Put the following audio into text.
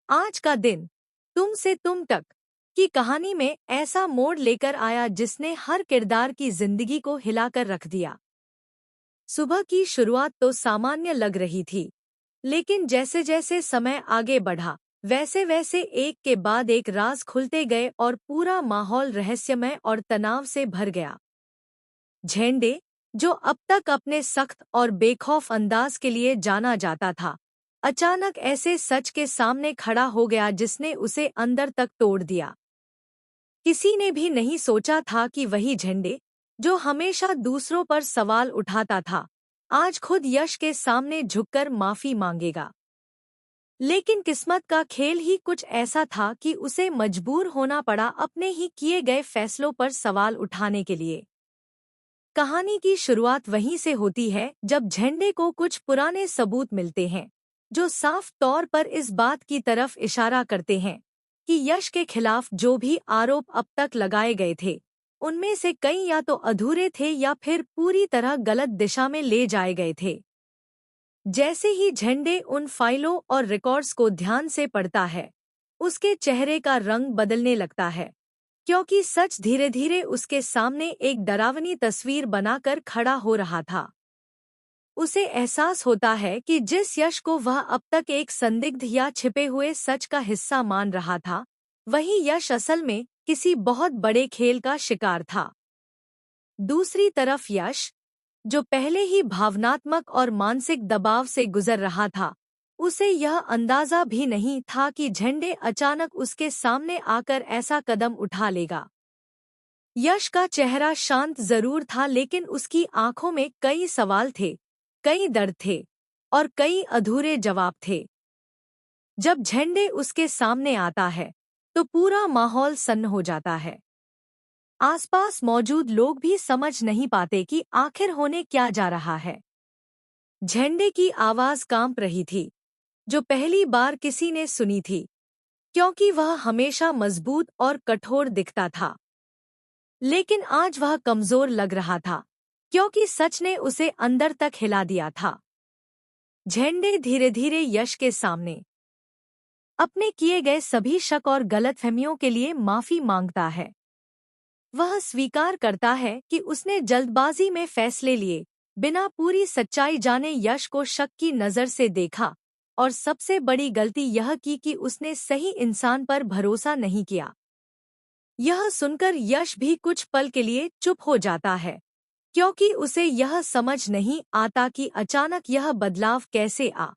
आज का दिन तुम से तुम तक की कहानी में ऐसा मोड़ लेकर आया जिसने हर किरदार की जिंदगी को हिलाकर रख दिया। सुबह की शुरुआत तो सामान्य लग रही थी, लेकिन जैसे जैसे समय आगे बढ़ा वैसे वैसे एक के बाद एक राज खुलते गए और पूरा माहौल रहस्यमय और तनाव से भर गया। झेंडे, जो अब तक अपने सख्त और बेखौफ अंदाज के लिए जाना जाता था, अचानक ऐसे सच के सामने खड़ा हो गया जिसने उसे अंदर तक तोड़ दिया। किसी ने भी नहीं सोचा था कि वही झेंडे, जो हमेशा दूसरों पर सवाल उठाता था, आज खुद यश के सामने झुककर माफी मांगेगा। लेकिन किस्मत का खेल ही कुछ ऐसा था कि उसे मजबूर होना पड़ा अपने ही किए गए फैसलों पर सवाल उठाने के लिए। कहानी की शुरुआत वहीं से होती है जब झेंडे को कुछ पुराने सबूत मिलते हैं, जो साफ तौर पर इस बात की तरफ इशारा करते हैं कि यश के खिलाफ जो भी आरोप अब तक लगाए गए थे, उनमें से कई या तो अधूरे थे या फिर पूरी तरह गलत दिशा में ले जाए गए थे। जैसे ही झेंडे उन फाइलों और रिकॉर्ड्स को ध्यान से पढ़ता है, उसके चेहरे का रंग बदलने लगता है, क्योंकि सच धीरे धीरे उसके सामने एक डरावनी तस्वीर बनाकर खड़ा हो रहा था। उसे एहसास होता है कि जिस यश को वह अब तक एक संदिग्ध या छिपे हुए सच का हिस्सा मान रहा था, वही यश असल में किसी बहुत बड़े खेल का शिकार था। दूसरी तरफ यश, जो पहले ही भावनात्मक और मानसिक दबाव से गुजर रहा था, उसे यह अंदाजा भी नहीं था कि झेंडे अचानक उसके सामने आकर ऐसा कदम उठा लेगा। यश का चेहरा शांत जरूर था, लेकिन उसकी आंखों में कई सवाल थे, कई दर्द थे और कई अधूरे जवाब थे। जब झेंडे उसके सामने आता है तो पूरा माहौल सन्न हो जाता है। आसपास मौजूद लोग भी समझ नहीं पाते कि आखिर होने क्या जा रहा है। झेंडे की आवाज कांप रही थी, जो पहली बार किसी ने सुनी थी, क्योंकि वह हमेशा मजबूत और कठोर दिखता था। लेकिन आज वह कमजोर लग रहा था, क्योंकि सच ने उसे अंदर तक हिला दिया था। झेंडे धीरे धीरे यश के सामने अपने किए गए सभी शक और गलतफहमियों के लिए माफी मांगता है। वह स्वीकार करता है कि उसने जल्दबाजी में फैसले लिए, बिना पूरी सच्चाई जाने यश को शक की नज़र से देखा, और सबसे बड़ी गलती यह की कि उसने सही इंसान पर भरोसा नहीं किया। यह सुनकर यश भी कुछ पल के लिए चुप हो जाता है, क्योंकि उसे यह समझ नहीं आता कि अचानक यह बदलाव कैसे आ